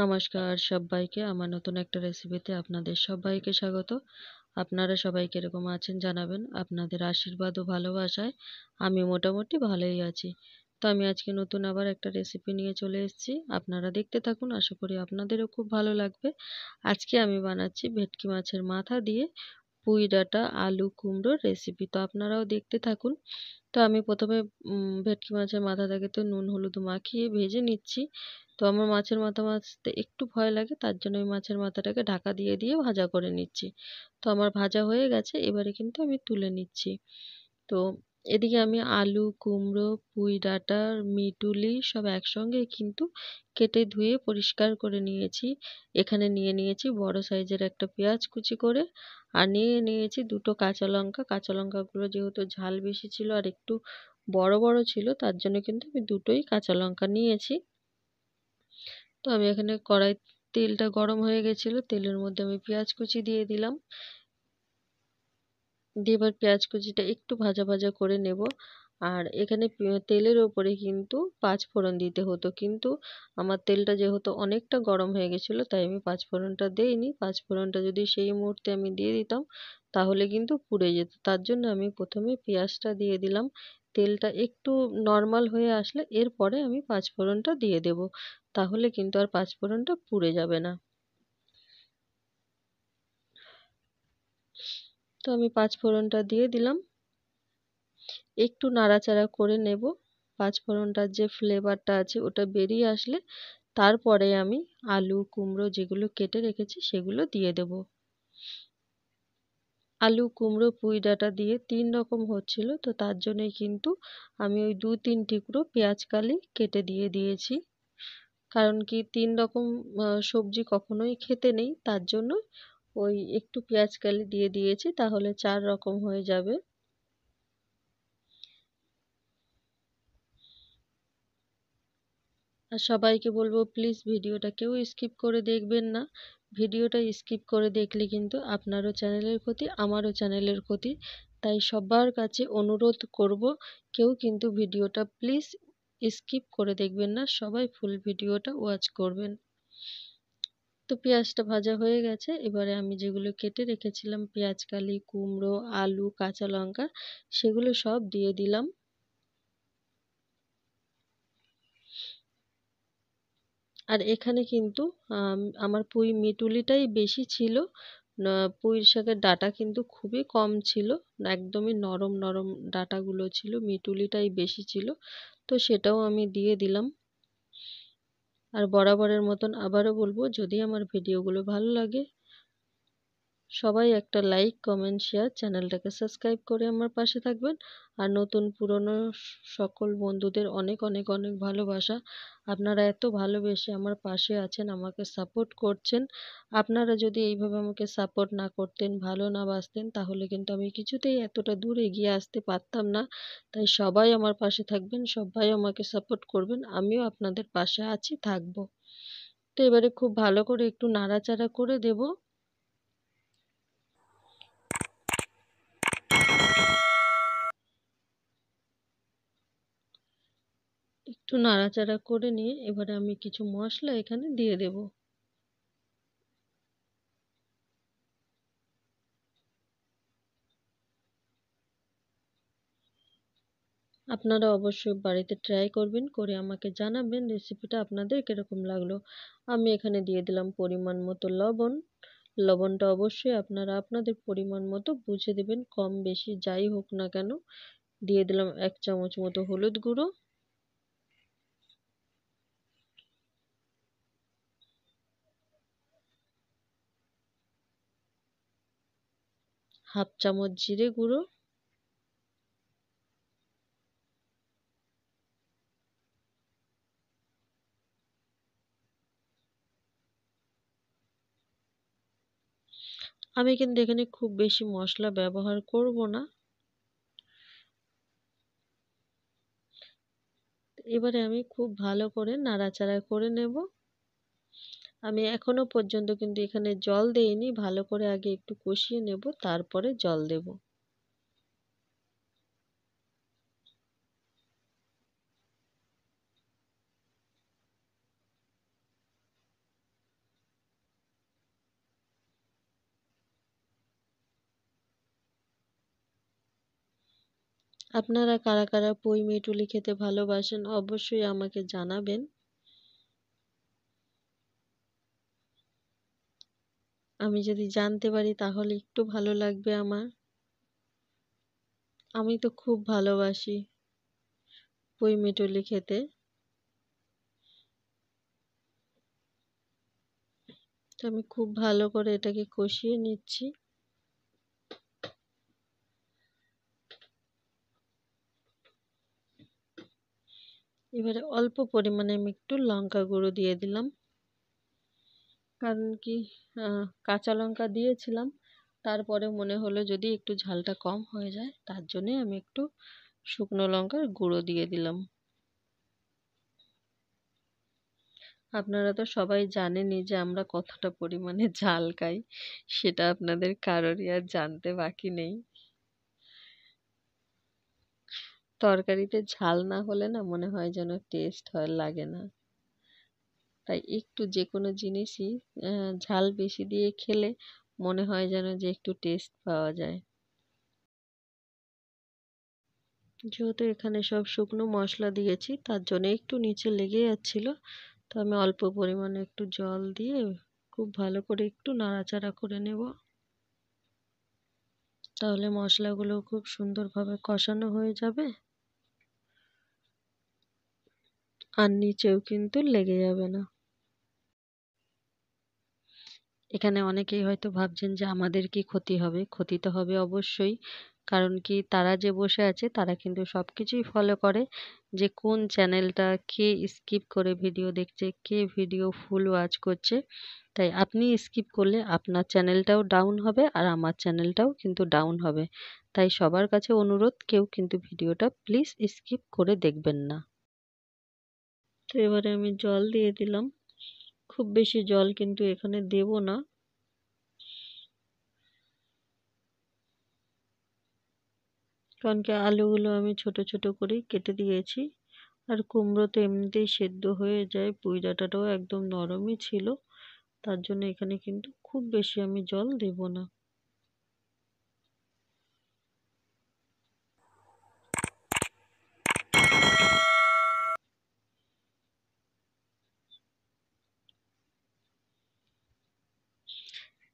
নমস্কার সব্বাইকে। আমার নতুন একটা রেসিপিতে আপনাদের সব্বাইকে স্বাগত। আপনারা সবাই কিরকম আছেন জানাবেন। আপনাদের আশীর্বাদ ও ভালোবাসায় আমি মোটামুটি ভালোই আছি। তো আমি আজকে নতুন আবার একটা রেসিপি নিয়ে চলে এসেছি। আপনারা দেখতে থাকুন, আশা করি আপনাদেরও খুব ভালো লাগবে। আজকে আমি বানাচ্ছি ভেটকি মাছের মাথা দিয়ে পুঁই ডাঁটা আলু কুমড়োর রেসিপি। তো আপনারাও দেখতে থাকুন। তো আমি প্রথমে ভেটকি মাছের মাথাটাকে তো নুন হলুদ মাখিয়ে ভেজে নিচ্ছি। তো আমার মাছের মাথা ভাজতে একটু ভয় লাগে, তার জন্য আমি মাছের মাথাটাকে ঢাকা দিয়ে দিয়ে ভাজা করে নিচ্ছি। তো আমার ভাজা হয়ে গেছে, এবারে কিন্তু আমি তুলে নিচ্ছি। তো এদিকে আমি আলু কুমড়ো পুঁই ডাঁটা মিটুলি সব একসঙ্গে কিন্তু কেটে ধুয়ে পরিষ্কার করে নিয়েছি। এখানে নিয়ে নিয়েছি বড় সাইজের একটা পেঁয়াজ কুচি করে, আর নিয়ে নিয়েছি দুটো কাঁচা লঙ্কা। কাঁচা লঙ্কাগুলো যেহেতু ঝাল বেশি ছিল আর একটু বড় বড় ছিল, তার জন্য কিন্তু আমি দুটোই কাঁচা লঙ্কা নিয়েছি। তো আমি এখানে কড়াই তেলটা গরম হয়ে গেছিল, তেলের মধ্যে আমি পেঁয়াজ কুচি দিয়ে দিলাম। দিয়ে এবার পেঁয়াজ কুচিটা একটু ভাজা ভাজা করে নেব। আর এখানে তেলের ওপরে কিন্তু পাঁচ ফোড়ন দিতে হতো, কিন্তু আমার তেলটা যেহেতু অনেকটা গরম হয়ে গেছিলো, তাই আমি পাঁচ ফোড়নটা দেইনি। পাঁচ ফোড়নটা যদি সেই মুহূর্তে আমি দিয়ে দিতাম তাহলে কিন্তু পুড়ে যেত, তার জন্য আমি প্রথমে পেঁয়াজটা দিয়ে দিলাম। তেলটা একটু নর্মাল হয়ে আসলে এরপরে আমি পাঁচ ফোড়নটা দিয়ে দেব, তাহলে কিন্তু আর পাঁচ ফোড়নটা পুড়ে যাবে না। তো আমি পাঁচ ফোড়নটা দিয়ে দিলাম, একটু নাড়াচাড়া করে নেব। পাঁচ ফোড়নটার যে ফ্লেভারটা আছে ওটা বেরিয়ে আসলে তারপরে আমি আলু কুমড়ো যেগুলো কেটে রেখেছি সেগুলো দিয়ে দেব। আলু কুমড়ো পুঁই ডাঁটা দিয়ে তিন রকম হচ্ছিল, তো তার জন্যই কিন্তু আমি ওই দু তিন টুকরো পেঁয়াজ কালি কেটে দিয়ে দিয়েছি। কারণ কি তিন রকম সবজি কখনোই খেতে নেই, তার জন্য ওই একটু পেঁয়াজ কালি দিয়ে দিয়েছি, তাহলে চার রকম হয়ে যাবে। আর সবাইকে বলবো প্লিজ ভিডিওটা কেউ স্কিপ করে দেখবেন না। ভিডিওটা স্কিপ করে দেখলে কিন্তু আপনারও চ্যানেলের ক্ষতি, আমারও চ্যানেলের ক্ষতি। তাই সবার কাছে অনুরোধ করব, কেউ কিন্তু ভিডিওটা প্লিজ স্কিপ করে দেখবেন না, সবাই ফুল ভিডিওটা ওয়াচ করবেন। তো পেঁয়াজটা ভাজা হয়ে গেছে, এবারে আমি যেগুলো কেটে রেখেছিলাম পেঁয়াজ কালি কুমড়ো আলু কাঁচা লঙ্কা সেগুলো সব দিয়ে দিলাম। আর এখানে কিন্তু আমার পুঁই মিটুলিটাই বেশি ছিল। পুঁই শাকের ডাঁটা কিন্তু খুবই কম ছিল, একদমই নরম নরম ডাঁটাগুলো ছিল, মিটুলিটাই বেশি ছিল। তো সেটাও আমি দিয়ে দিলাম। আর বরাবরের মতন আবারও বলবো, যদি আমার ভিডিওগুলো ভালো লাগে সবাই একটা লাইক কমেন্ট শেয়ার চ্যানেলটাকে সাবস্ক্রাইব করে আমার পাশে থাকবেন। আর নতুন পুরনো সকল বন্ধুদের অনেক অনেক অনেক ভালোবাসা। আপনারা এত ভালোবেসে আমার পাশে আছেন, আমাকে সাপোর্ট করছেন। আপনারা যদি এইভাবে আমাকে সাপোর্ট না করতেন, ভালো না বাসতেন, তাহলে কিন্তু আমি কিছুতেই এতটা দূর এগিয়ে আসতে পারতাম না। তাই সবাই আমার পাশে থাকবেন, সবাই আমাকে সাপোর্ট করবেন, আমিও আপনাদের পাশে আছি থাকবো। তো এবারে খুব ভালো করে একটু নাড়াচাড়া করে দেব। একটু নাড়াচাড়া করে নিয়ে এবারে আমি কিছু মশলা এখানে দিয়ে দেব। আপনারা অবশ্যই বাড়িতে ট্রাই করবেন, করে আমাকে জানাবেন রেসিপিটা আপনাদের কিরকম লাগলো। আমি এখানে দিয়ে দিলাম পরিমাণ মতো লবণ। লবণটা অবশ্যই আপনারা আপনাদের পরিমাণ মতো বুঝে দেবেন, কম বেশি যাই হোক না কেন। দিয়ে দিলাম এক চামচ মতো হলুদ গুঁড়ো, হাফ চামচ জিরে গুঁড়ো, আমি কিন্তু এখানে খুব বেশি মশলা ব্যবহার করব না। এবারে আমি খুব ভালো করে নাড়াচাড়া করে নেব। আমি এখনো পর্যন্ত কিন্তু এখানে জল দেইনি, ভালো করে আগে একটু কষিয়ে নেব তারপরে জল দেব। আপনারা কারা কারা পুঁই মিটুলি খেতে ভালোবাসেন অবশ্যই আমাকে জানাবেন। আমি যদি জানতে পারি তাহলে একটু ভালো লাগবে আমার। আমি তো খুব ভালোবাসি পুঁই মিটুলি খেতে। তো আমি খুব ভালো করে এটাকে কষিয়ে নিচ্ছি। এবারে অল্প পরিমাণে আমি একটু লঙ্কা গুঁড়ো দিয়ে দিলাম, কারণ কি কাঁচা লঙ্কা দিয়েছিলাম, তারপরে মনে হলো যদি একটু ঝালটা কম হয়ে যায়, তার জন্যে আমি একটু শুকনো লঙ্কার গুঁড়ো দিয়ে দিলাম। আপনারা তো সবাই জানেনই যে আমরা কতটা পরিমাণে ঝাল খাই, সেটা আপনাদের কারোরই আর জানতে বাকি নেই। তরকারিতে ঝাল না হলে না মনে হয় যেন টেস্ট লাগে না। তাই একটু যে কোনো জিনিসই ঝাল বেশি দিয়ে খেলে মনে হয় যেন যে একটু টেস্ট পাওয়া যায়। যেহেতু এখানে সব শুকনো মশলা দিয়েছি, তার জন্য একটু নিচে লেগে যাচ্ছিল। তো আমি অল্প পরিমাণে একটু জল দিয়ে খুব ভালো করে একটু নাড়াচাড়া করে নেব। তাহলে মশলাগুলো খুব সুন্দরভাবে কষানো হয়ে যাবে, আর নিচেও কিন্তু লেগে যাবে না। এখানে অনেকেই হয়তো ভাবছেন যে আমাদের কি ক্ষতি হবে? ক্ষতি তো হবে অবশ্যই। কারণ কি, তারা যে বসে আছে তারা কিন্তু সবকিছুই ফলো করে, যে কোন চ্যানেলটা কে স্কিপ করে ভিডিও দেখছে, কে ভিডিও ফুল ওয়াচ করছে। তাই আপনি স্কিপ করলে আপনার চ্যানেলটাও ডাউন হবে আর আমার চ্যানেলটাও কিন্তু ডাউন হবে। তাই সবার কাছে অনুরোধ, কেউ কিন্তু ভিডিওটা প্লিজ স্কিপ করে দেখবেন না। তো এবারে আমি জল দিয়ে দিলাম। খুব বেশি জল কিন্তু এখানে দেব না। কারণ কি, আলুগুলো আমি ছোট ছোট করেই কেটে দিয়েছি। আর কুমড়ো তো এমনিতেই সেদ্ধ হয়ে যায়, পুঁই ডাঁটাটাও একদম নরমই ছিল। তার জন্য এখানে কিন্তু খুব বেশি আমি জল দেব না।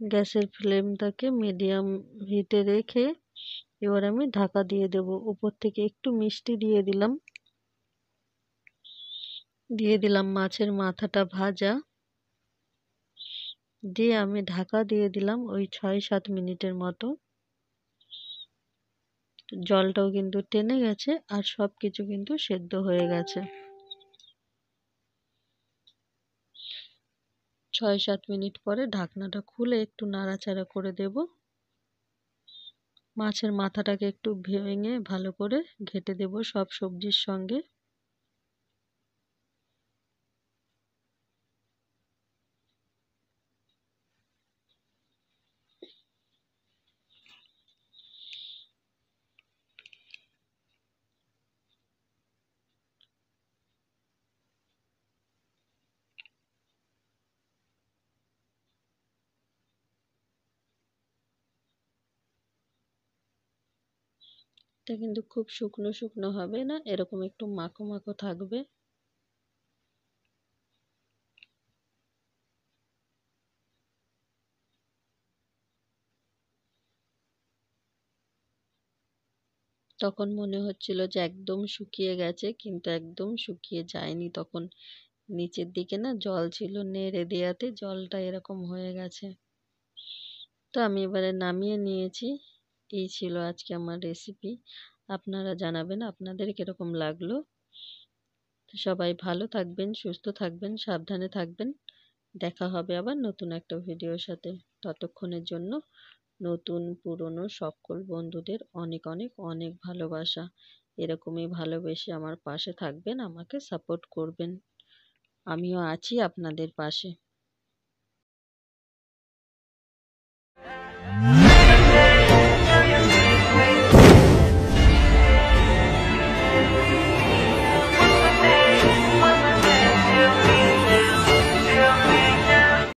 গ্যাসের ফ্লেমটাকে মিডিয়াম হিটে রেখে এবার আমি ঢাকা দিয়ে দেব। উপর থেকে একটু মিষ্টি দিয়ে দিলাম। দিয়ে দিলাম মাছের মাথাটা ভাজা। দিয়ে আমি ঢাকা দিয়ে দিলাম ওই ৬-৭ মিনিটের মতো। জলটাও কিন্তু টেনে গেছে আর সব কিছু কিন্তু সেদ্ধ হয়ে গেছে। ৬-৭ মিনিট পরে ঢাকনাটা খুলে একটু নাড়াচাড়া করে দেব। মাছের মাথাটাকে একটু ভেঙে ভালো করে ঘেঁটে দেব সব সবজির সঙ্গে। এটা কিন্তু খুব শুকনো শুকনো হবে না, এরকম একটু মাখো মাখো থাকবে। তখন মনে হচ্ছিল যে একদম শুকিয়ে গেছে, কিন্তু একদম শুকিয়ে যায়নি। তখন নিচের দিকে না জল ছিল, নেড়ে দেওয়াতে জলটা এরকম হয়ে গেছে। তো আমি এবারে নামিয়ে নিয়েছি। এই ছিল আজকে আমার রেসিপি। আপনারা জানাবেন আপনাদের কিরকম লাগলো। তো সবাই ভালো থাকবেন, সুস্থ থাকবেন, সাবধানে থাকবেন। দেখা হবে আবার নতুন একটা ভিডিওর সাথে। ততক্ষণের জন্য নতুন পুরনো সকল বন্ধুদের অনেক অনেক অনেক ভালোবাসা। এরকমই ভালোবেসে আমার পাশে থাকবেন, আমাকে সাপোর্ট করবেন। আমিও আছি আপনাদের পাশে।